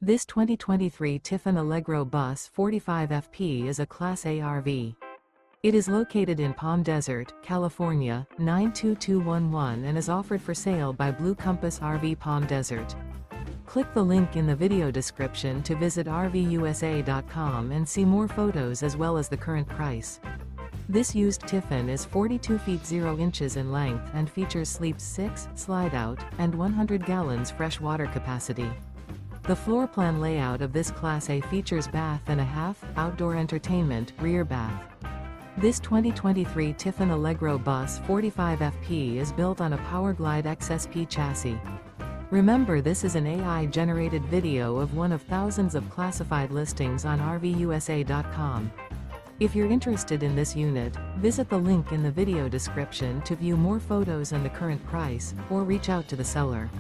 This 2023 Tiffin Allegro Bus 45 FP is a Class A RV. It is located in Palm Desert, California, 92211 and is offered for sale by Blue Compass RV Palm Desert. Click the link in the video description to visit RVUSA.com and see more photos as well as the current price. This used Tiffin is 42 feet 0 inches in length and features sleeps 6, slide-out, and 100 gallons fresh water capacity. The floor plan layout of this Class A features bath and a half, outdoor entertainment, rear bath. This 2023 Tiffin Allegro Bus 45 FP is built on a PowerGlide XSP chassis. Remember, this is an AI-generated video of one of thousands of classified listings on RVUSA.com. If you're interested in this unit, visit the link in the video description to view more photos and the current price, or reach out to the seller.